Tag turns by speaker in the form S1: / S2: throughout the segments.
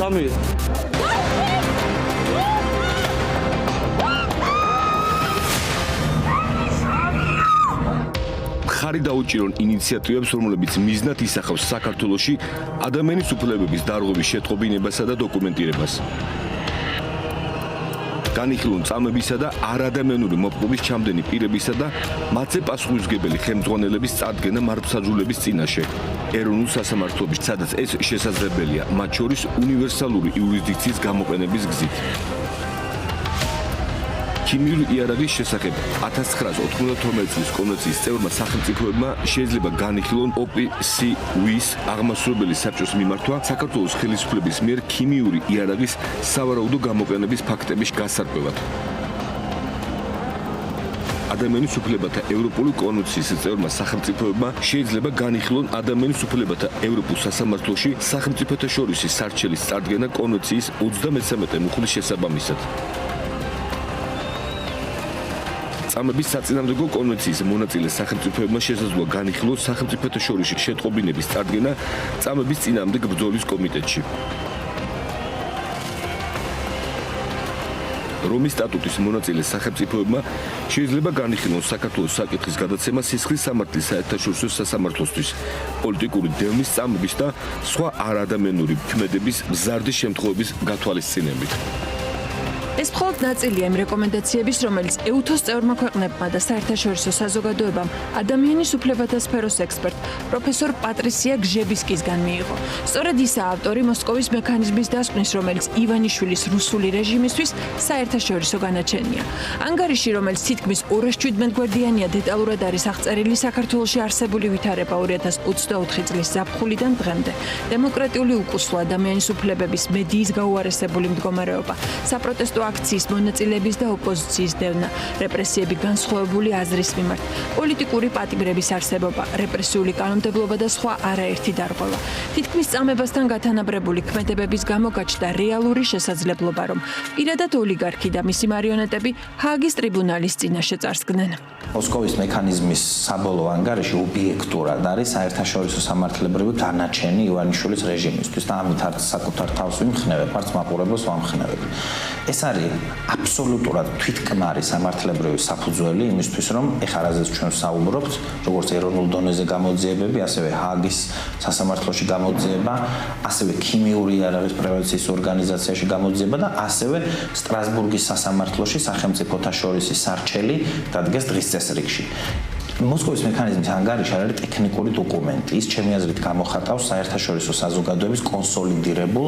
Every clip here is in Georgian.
S1: წამია.
S2: ხარი დაუჭირონ ინიციატივებს, რომლებიც მიზნად ისახავს საქართველოში ადამიანის უფლებების დარღვევის შეტყობინებასა და დოკუმენტირებას. განიხილონ წამებისა და არადამიანური მოპყრობის ჩამდენი პირებისა და მათზე პასუხისმგებელი ხელმძღვანელების წარდგენა მართლმსაჯულების წინაშე ეროვნულ სასამართლოებში, სადაც ეს შესაძლებელია, მათ შორის უნივერსალური იურისდიქციის გამოყენების გზით. ქიმიური იარაღის შესახებ 1992 წლის კონვენციის წევრმა სახელმწიფოებმა შეიძლება განიხილონ OPCW-ის აღმასრულებელი საბჭოს მიმართვა საქართველოს ხელისუფლების მიერ ქიმიური იარაღის სავარაუდო გამოყენების ფაქტების გასარკვევად. ადამიანის უფლებათა ევროპული კონვენციის წევრმა სახელმწიფოებმა შეიძლება განიხილონ ადამიანის უფლებათა ევროპულ სასამართლოში სახელმწიფოთა შორისი სარჩელის წარდგენა კონვენციის 33 მუხლის შესაბამისად. წამების საწინააღმდეგო კონვენციის მონაწილე სახელმწიფოებმა შესაძლოა განიხილონ სახელმწიფოთა შორისი შეტყობინების წარდგენა წამების წინააღმდეგ ბრძოლის კომიტეტში. რომის სტატუტის მონაწილე სახელმწიფოებმა შეიძლება განიხილონ საქართველოს საკითხის გადაცემა სისხლის სამართლის საერთაშორისო სასამართლოსთვის პოლიტიკური დევნის წამების და სხვა არადამიანური ქმედების მზარდი შემთხვევების გათვალისწინებით.
S3: ეს მხოლოდ ნაწილია იმ რეკომენდაციების, რომელიც EUTHO-ს წევრმა ქვეყნებმა და საერთაშორისო საზოგადოებამ ადამიანის უფლებათა სფეროს ექსპერტ პროფესორ პატრისია გჟებისკისგან მიიღო. სწორედ ისაა ავტორი მოსკოვის მექანიზმის დასკვნის, რომელიც ივანიშვილის რუსული რეჟიმისთვის საერთაშორისო განაჩენია. ანგარიში, რომელიც თითქმის 217 გვერდიანია, დეტალურად არის აღწერილი საქართველოში არსებული ვითარება 2024 წლის ზაფხულიდან დღემდე. დემოკრატიული უკუსვა, ადამიანის უფლებების, მედიის გაუარესებული მდგომარეობა, საპროტესტო აქციის მონაწილეების და ოპოზიციის დევნა, რეპრესიები განსხვავებული აზრის მიმართ, პოლიტიკური პატიმრების არსებობა, რეპრესიული კანონმდებლობა და სხვა არაერთი დარღვევა. თითქმის წამებასთან გათანაბრებული ქმედებების გამო გაჩნდა რეალური შესაძლებლობა, რომ პირადად ოლიგარქი და მისი მარიონეტები ჰააგის ტრიბუნალის წინაშე წარსდგნენ.
S4: მოსკოვის მექანიზმის საბოლოო ანგარიში ობიექტურად არის საერთაშორისო სამართლებრივი განაჩენი ივანიშვილის რეჟიმისთვის და ამით არც საკუთარ თავს ვიმხნევებ, არც მაყურებელს ვამხნევებ. ეს არის აბსოლუტურად თვითკმარი სამართლებრივი საფუძველი იმისთვის, რომ ეხლა რაზეც ჩვენ საუბრობთ, როგორც ეროვნულ დონეზე გამოძიებები, ასევე ჰააგის სასამართლოში გამოძიება, ასევე ქიმიური იარაღის პრევენციის ორგანიზაციაში გამოძიება და ასევე სტრასბურგის სასამართლოში სახელმწიფოთა შორისი სარჩელი დადგეს დღის წესრიგში. მოსკოვის მექანიზმის ანგარიში არის ტექნიკური დოკუმენტი. ის ჩემი აზრით გამოხატავს საერთაშორისო საზოგადოების კონსოლიდირებულ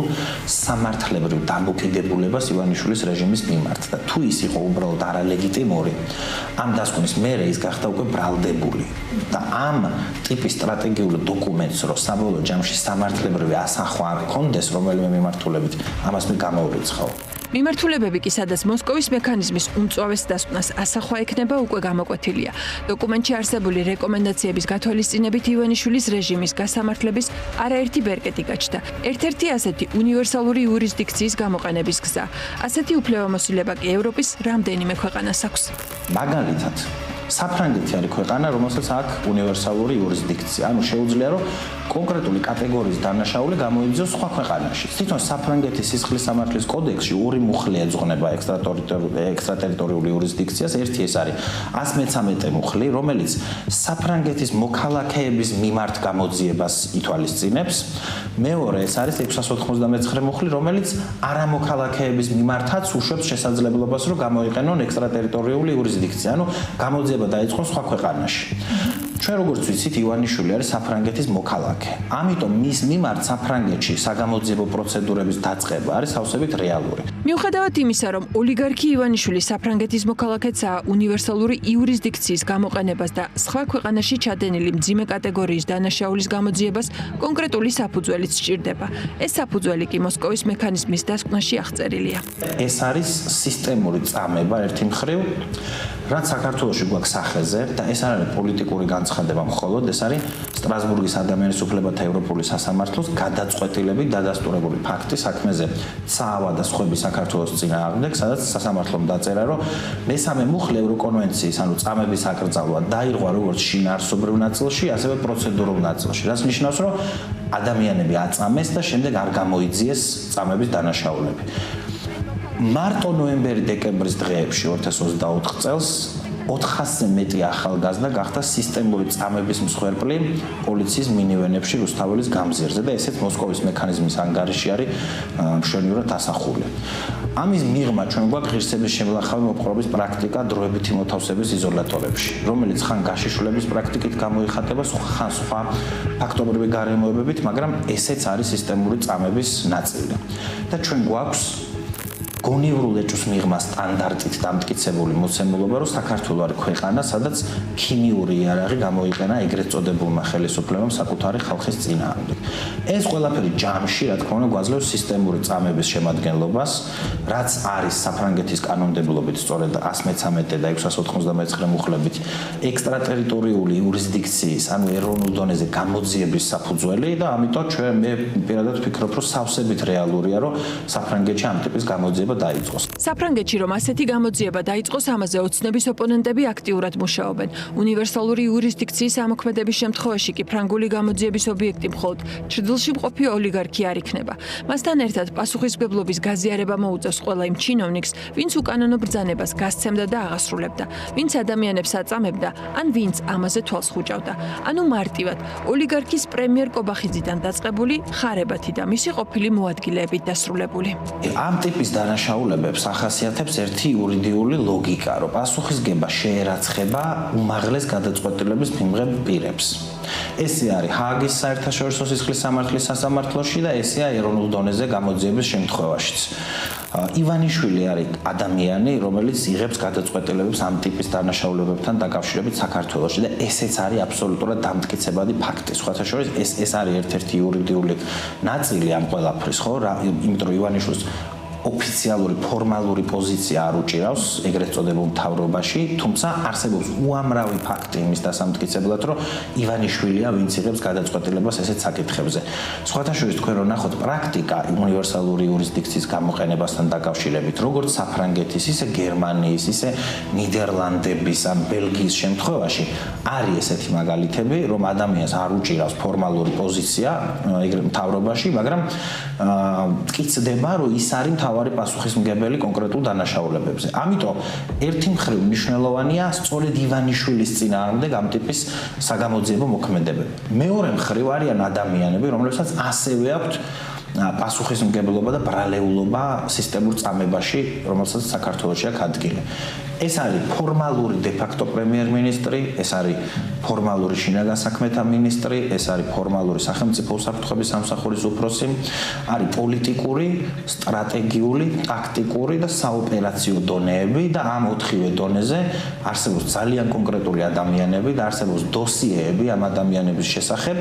S4: სამართლებრივ დამოკიდებულებას ივანიშვილის რეჟიმის მიმართ და თუ ის იყო უბრალოდ არალეგიტიმური, ამ დასკვნის მერე ის გახდა უკვე ბრალდებული. და ამ ტიპის სტრატეგიული დოკუმენტს, რომ საბოლოო ჯამში სამართლებრივი ასახვა არ ჰქონდეს რომელიმე მიმართულებით, ამას მე გამოურიცხავ.
S3: მიმართულებები კი სადაც მოსკოვის მექანიზმის უმწვავეს დასკვნას ასახვა ექნება უკვე გამოკვეთილია. დოკუმენტში არსებული რეკომენდაციების გათვალისწინებით ივანიშვილის რეჟიმის გასამართლების არაერთი ბერკეტი გაჩნდა. ერთ-ერთი ასეთი უნივერსალური იურისდიქციის გამოყენების გზა. ასეთი უფლებამოსილება კი ევროპის რამდენიმე ქვეყანას აქვს.
S4: მაგალითად, საფრანგეთი არის ქვეყანა, რომელსაც აქვს უნივერსალური იურისდიქცია. ანუ შეუძლია, რომ კონკრეტული კატეგორიის დანაშაული გამოიძიოს სხვა ქვეყანაში. თვითონ საფრანგეთის სისხლის სამართლის კოდექსში ორი მუხლი ეძღვნება ექსტრატერიტორიული იურისდიქციას. ერთი ეს არის 113 მუხლი, რომელიც საფრანგეთის მოქალაქეების მიმართ გამოძიებას ითვალისწინებს. მეორე ეს არის 699 მუხლი, რომელიც არამოქალაქეების მიმართაც უშვებს შესაძლებლობას, რომ გამოიყენონ ექსტრატერიტორიული იურისდიქცია. ანუ გამოძიება დაიწყოს სხვა ქვეყანაში. ჩვენ როგორც ვიცით, ივანიშვილი არის საფრანგეთის მოქალაქე. ამიტომ მის მიმართ საფრანგეთში საგამოძიებო პროცედურების დაწყება არის სავსებით რეალური.
S3: მიუხედავად იმისა, რომ ოლიგარქი ივანიშვილი საფრანგეთის მოქალაქეცაა, უნივერსალური იურისდიქციის გამოყენებას და სხვა ქვეყანაში ჩადენილი მძიმე კატეგორიის დანაშაულის გამოძიებას კონკრეტული საფუძველიც სჭირდება. ეს საფუძველი კი მოსკოვის მექანიზმის დასკვნაში აღწერილია.
S4: ეს არის სისტემური წამება ერთი მხრივ, რაც საქართველოში გვაქვს სახეზე და ეს არის პოლიტიკური განცხადება. გამოცხადება მხოლოდ ეს არის სტრასბურგის ადამიანის უფლებათა ევროპული სასამართლოს გადაწყვეტილებით დადასტურებული ფაქტი საქმეზე ცავა და სხვები საქართველოს წინააღმდეგ, სადაც სასამართლომ დაწერა, რომ მესამე მუხლი ევროკონვენციის, ანუ წამების აკრძალვა დაირღვა როგორც შინაარსობრივ ნაწილში, ასევე პროცედურულ ნაწილში. რაც ნიშნავს, რომ ადამიანები აწამეს და შემდეგ არ გამოიძიეს წამების დანაშაულები. მარტო, ნოემბერი, დეკემბრის დღეებში 2024 წელს 400-ზე მეტი ახალგაზრდა გახდა სისტემური წამების მსხვერპლი პოლიციის მინივენებში რუსთაველის გამზირზე და ესეც მოსკოვის მექანიზმის ანგარიში არის მშვენივრად ასახული. ამის მიღმა ჩვენ გვაქვს ღირსების შემლახავი მოპყრობის პრაქტიკა დროებითი მოთავსების იზოლატორებში, რომელიც ხან გაშიშვლების პრაქტიკით გამოიხატება, ხან სხვა ფაქტობრივი გარემოებებით, მაგრამ ესეც არის სისტემური წამების ნაწილი. და ჩვენ გვაქვს გონივრულ ეჭვს მიღმა სტანდარტით დამტკიცებული მოცემულობა, რომ საქართველო არის ქვეყანა, სადაც ქიმიური იარაღი გამოიყენა ეგრეთ წოდებულმა ხელისუფლებამ საკუთარი ხალხის წინააღმდეგ. ეს ყველაფერი ჯამში, რა თქმა უნდა, გვაძლევს სისტემური წამების შემადგენლობას, რაც არის საფრანგეთის კანონმდებლობით სწორედ 113 და 699 მუხლებით ექსტრატერიტორიული იურისდიქციის, ანუ ეროვნულ დონეზე გამოძიების საფუძველი და ამიტომ მე პირადად ვფიქრობ, რომ სავსებით რეალურია, რომ საფრანგეთში ამ ტიპის გამოძიება დაიწყოს.
S3: საფრანგეთში რომ ასეთი გამოძიება დაიწყოს, ამაზე ოცნების ოპონენტები აქტიურად მუშაობენ. უნივერსალური იურისდიქციის ამოქმედების შემთხვევაში კი ფრანგული გამოძიების ობიექტი მხოლოდ ჩრდილში მყოფი ოლიგარქი არ იქნება. მასთან ერთად პასუხისმგებლობის გაზიარება მოუწევს ყველა იმ ჩინოვნიკს, ვინც უკანონო ბრძანებას გასცემდა და აღასრულებდა, ვინც ადამიანებს აწამებდა, ან ვინც ამაზე თვალს ხუჭავდა. ანუ მარტივად, ოლიგარქის პრემიერ კობახიძიდან დაწყებული ხარებათი და მისი ყოფილი მოადგილეებით დასრულებული.
S4: ამ ტიპის დანაშაულებებს ახასიათებს ერთი იურიდიული ლოგიკა, რომ პასუხისგება შეერაცხება უმაღლეს გადაწყვეტილების მიმღებ პირებს. ესე არის ჰააგის საერთაშორისო სისხლის სამართლის სასამართლოში და ესეა ეროვნულ დონეზე გამოძიების შემთხვევაშიც. ივანიშვილი არის ადამიანი, რომელიც იღებს გადაწყვეტილებებს ამ ტიპის დანაშაულებებთან დაკავშირებით საქართველოში და ესეც არის აბსოლუტურად დამტკიცებადი ფაქტი. სხვათა შორის ეს არის ერთ-ერთი იურიდიული ნაწილი ამ ყველაფრის, ხო? იმიტომ რომ ივანიშვილის ოფიციალური ფორმალური პოზიცია არ უჭირავს ეგრეთ წოდებულ მთავრობაში, თუმცა არსებობს უამრავი ფაქტი იმის დასამტკიცებლად, რომ ივანიშვილია ვინც იღებს გადაწყვეტილებას ესეთ საკითხებზე. სხვათა შორის თქვენ რომ ნახოთ პრაქტიკა უნივერსალური იურისდიქციის გამოყენებასთან დაკავშირებით, როგორც საფრანგეთის, ისე გერმანიის, ისე ნიდერლანდების ან ბელგიის შემთხვევაში არის ესეთი მაგალითები, რომ ადამიანს არ უჭირავს ფორმალური პოზიცია ეგრეთ მთავრობაში, მაგრამ მტკიცდება, რომ ის არის მთავარი პასუხისმგებელი კონკრეტულ დანაშაულებებზე. ამიტომ ერთი მხრივ მნიშვნელოვანია სწორედ ივანიშვილის წინააღმდეგ ამ ტიპის საგამოძიებო მოქმედებები. მეორე მხრივ არიან ადამიანები, რომლებსაც ასევე აქვთ პასუხისმგებლობა და ბრალეულობა სისტემურ წამებაში, რომელსაც საქართველოში აქვს ადგილი. ეს არის ფორმალური დე-ფაქტო პრემიერ-მინისტრი, ეს არის ფორმალური შინაგან საქმეთა მინისტრი, ეს არის ფორმალური სახელმწიფო უსაფრთხოების სამსახურის უფროსი, არის პოლიტიკური, სტრატეგიული, ტაქტიკური და საოპერაციო დონეები და ამ ოთხივე დონეზე არსებობს ძალიან კონკრეტული ადამიანები და არსებობს დოსიეები ამ ადამიანების შესახებ,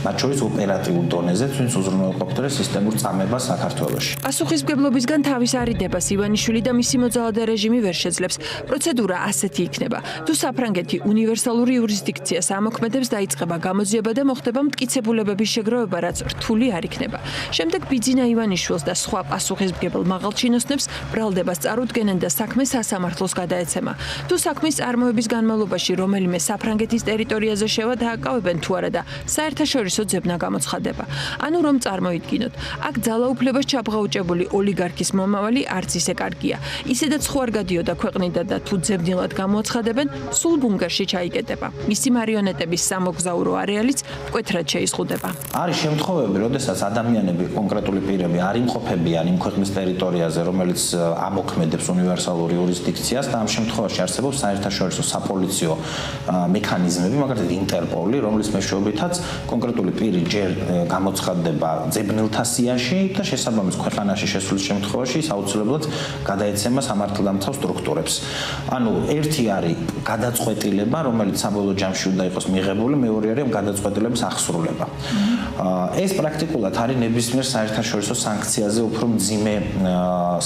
S4: მათ შორის ოპერატიულ დონეზე, ვინც უზრუნველყოფდნენ სისტემურ წამებას საქართველოში.
S3: პასუხისმგებლობისგან თავის არიდებას ივანიშვილი და მისი მოძალადე რეჟიმი ვერ შეძლებს. პროცედურა ასეთი იქნება. თუ საფრანგეთი უნივერსალური იურისდიქციას ამოქმედებს, დაიწყება გამოძიება და მოხდება მტკიცებულებების შეგროვება, რაც რთული არ იქნება. შემდეგ ბიძინა ივანიშვილს და სხვა პასუხისმგებელ მაღალჩინოსნებს ბრალდებას წარუდგენენ და საქმე სასამართლოს გადაეცემა. თუ საქმის წარმოების განმავლობაში რომელიმე საფრანგეთის ტერიტორიაზე შევა დააკავებენ თუ არა და საერთაშორისო ძებნა გამოცხადება. ანუ რომ წარმოიდგინოთ, აქ ძალაუფლებას ჩაბღაუჭებული ოლიგარქის მომავალი არც ისე კარგია. ისედაც ხო არ გადიოდა ქვეყნიდან და თუ ძებნილად გამოაცხადებენ, სულ ბუნკერში ჩაიკეტება. მისი მარიონეტების სამოგზაურო არეალიც მკვეთრად შეიზღუდება.
S4: არის შემთხვევები, როდესაც ადამიანები, კონკრეტული პირები არ იმყოფებიან იმ ქვეყნის ტერიტორიაზე, რომელიც ამოქმედებს უნივერსალური იურისდიქციას და ამ შემთხვევაში არსებობს საერთაშორისო საპოლიციო მექანიზმები, მაგალითად ინტერპოლი, რომლის მეშვეობითაც კონკრეტული პირი ჯერ გამოცხადდება ძებნილთა სიაში და შესაბამის ქვეყანაში შესვლის შემთხვევაში ის აუცილებლად გადაეცემა სამართალდამცავ სტრუქტურებს. ანუ ერთი არის გადაწყვეტილება, რომელიც საბოლოო ჯამში უნდა იყოს მიღებული, მეორე არის გადაწყვეტილების აღსრულება. ეს პრაქტიკულად არის ნებისმიერ საერთაშორისო სანქციაზე უფრო მძიმე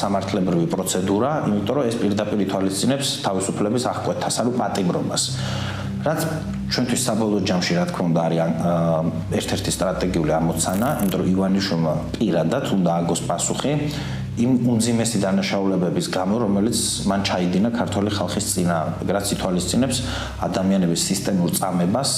S4: სამართლებრივი პროცედურა, იმიტომ რომ ეს პირდაპირ ითვალისწინებს თავისუფლების აღკვეთას, ანუ პატიმრობას. რაც ჩვენთვის საბოლოო ჯამში რა თქმა უნდა არის ერთ-ერთი სტრატეგიული ამოცანა, იმიტომ რომ ივანიშვილმა პირადად უნდა აგოს პასუხი იმ უმძიმესი დანაშაულებების გამო, რომელიც მან ჩაიდინა ქართული ხალხის წინააღმდეგ, რაც ითვალისწინებს ადამიანების სისტემურ წამებას,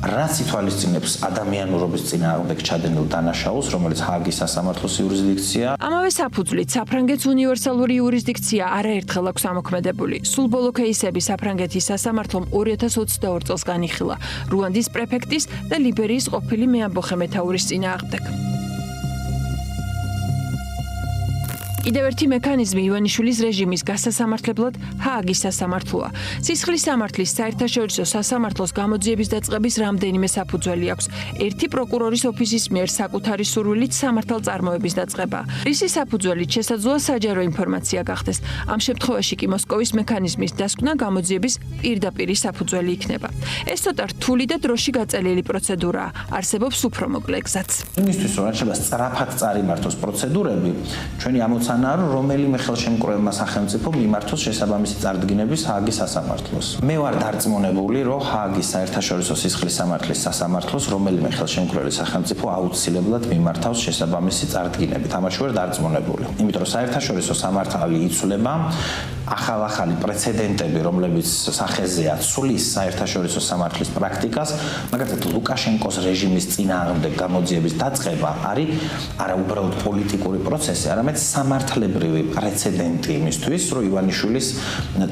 S4: რაც ითვალისწინებს ადამიანურობის წინააღმდეგ ჩადენილ დანაშაულს, რომელიც ჰააგის სასამართლოს იურისდიქცია.
S3: ამავე საფუძვლით საფრანგეთის უნივერსალური იურისდიქცია არაერთხელ აქვს ამოქმედებული. სულ ბოლო кейსები საფრანგეთის სასამართლომ 2022 წელს განიხილა რუანდის პრეფექტის და ლიბერიის ყოფილი მეამბოხე მეთაურის წინააღმდეგ. კიდევ ერთი მექანიზმი ივანიშვილის რეჟიმის გასასამართლებლად ჰააგის სასამართლოა. სისხლის სამართლის საერთაშორისო სასამართლოს გამოძიების დაწყების რამდენიმე საფუძველი აქვს. ერთი პროკურორის ოფისის მიერ საკუთარი სურვილით სამართალწარმოების დაწყება. რისი საფუძველით შესაძლოა საჯარო ინფორმაცია გახდეს. ამ შემთხვევაში კი მოსკოვის მექანიზმის დასკვნა გამოძიების პირდაპირი საფუძველი იქნება. ეს ცოტა რთული და დროში გაწელილი პროცედურაა. არსებობს უფრო მოკლე გზაც.
S4: იმისთვის რომ შეიძლება სწრაფად წარიმართოს პროცედურები, ჩვენი ამოცანა რომელიმე ხელშემკრებელმა სახელმწიფომ მიმართოს შესაბამისი წარდგინების ჰააგის სასამართლოს. მე ვარ დარწმუნებული, რომ ჰააგის საერთაშორისო სისხლის სამართლის სასამართლოს რომელიმე ხელშემკრებელი სახელმწიფო აუცილებლად მიმართავს შესაბამისი წარდგინებით. ამაში ვარ დარწმუნებული. იმიტომ რომ საერთაშორისო სამართალი იცვლება ახალ-ახალი პრეცედენტები, რომლებიც სახეზეა ცვლის საერთაშორისო სამართლის პრაქტიკას, მაგალითად ლუკაშენკოს რეჟიმის წინააღმდეგ გამოძიების დაწყება არის არა უბრალოდ პოლიტიკური პროცესი, არამედ სამართლებრივი პრეცედენტი იმისთვის, რომ ივანიშვილის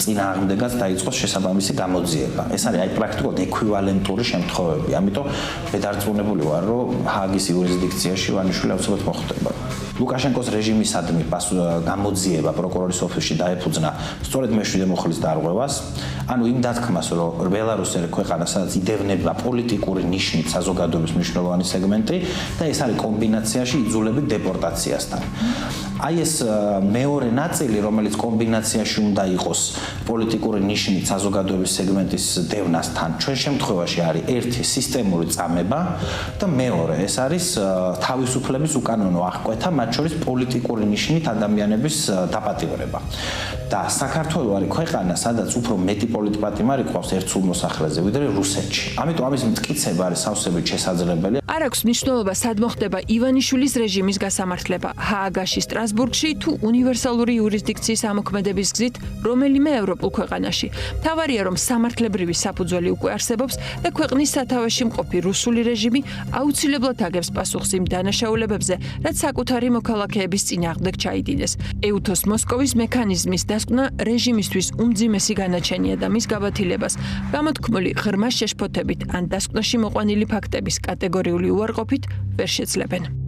S4: წინააღმდეგაც დაიწყოს შესაბამისი გამოძიება. ეს არის აი პრაქტიკულად ექვივალენტური შემთხვევები. ამიტომ მე დარწმუნებული ვარ, რომ ჰააგის იურისდიქციაში ივანიშვილი აუცილებლად მოხვდება. ლუკაშენკოს რეჟიმისადმი გამოძიება პროკურორის ოფისში დაეფუძნა სწორედ მეშვიდე მოხლის დარღვევას, ანუ იმ დათქმას, რომ ბელარუსი არის ქვეყანა, სადაც იდევნება პოლიტიკური ნიშნით საზოგადოების მნიშვნელოვანი სეგმენტი და ეს არის კომბინაციაში იძულებით დეპორტაციასთან. აი ეს მეორე ნაწილი, რომელიც კომბინაციაში უნდა იყოს პოლიტიკური ნიშნით საზოგადოების სეგმენტის დევნასთან, ჩვენ შემთხვევაში არის ერთი სისტემური წამება და მეორე ეს არის თავისუფლების უკანონო აღკვეთა, მათ შორის პოლიტიკური ნიშნით ადამიანების დაპატიმრება. და საქართველო არის ქვეყანა, სადაც უფრო მეტი პოლიტპატიმარი ყავს ერთ სულ მოსახლეზე, ვიდრე რუსეთში. ამიტომ ამის მტკიცება არის სავსებით შესაძლებელი.
S3: არ აქვს მნიშვნელობა, სად მოხდება ივანიშვილის რეჟიმის გასამართლება, ჰააგაში, სტრასბურგში თუ უნივერსალური იურისდიქციის ამოქმედების გზით რომელიმე ევროპულ ქვეყანაში. მთავარია, რომ სამართლებრივი საფუძველი უკვე არსებობს და ქვეყნის სათავეში მყოფი რუსული რეჟიმი აუცილებლად აგებს პასუხს იმ დანაშაულებებზე, რაც საკუთარი მოქალაქეების წინააღმდეგ ჩაიდინეს. ეუთოს მოსკოვის მექანიზმის დასკვნა რეჟიმისთვის უმძიმესი განაჩენია და მის გაბათილებას გამოთქმული ღრმა შეშფოთებით ან დასკვნაში მოყვანილი ფაქტების კატეგორიული უარყოფით ვერ შეძლებენ.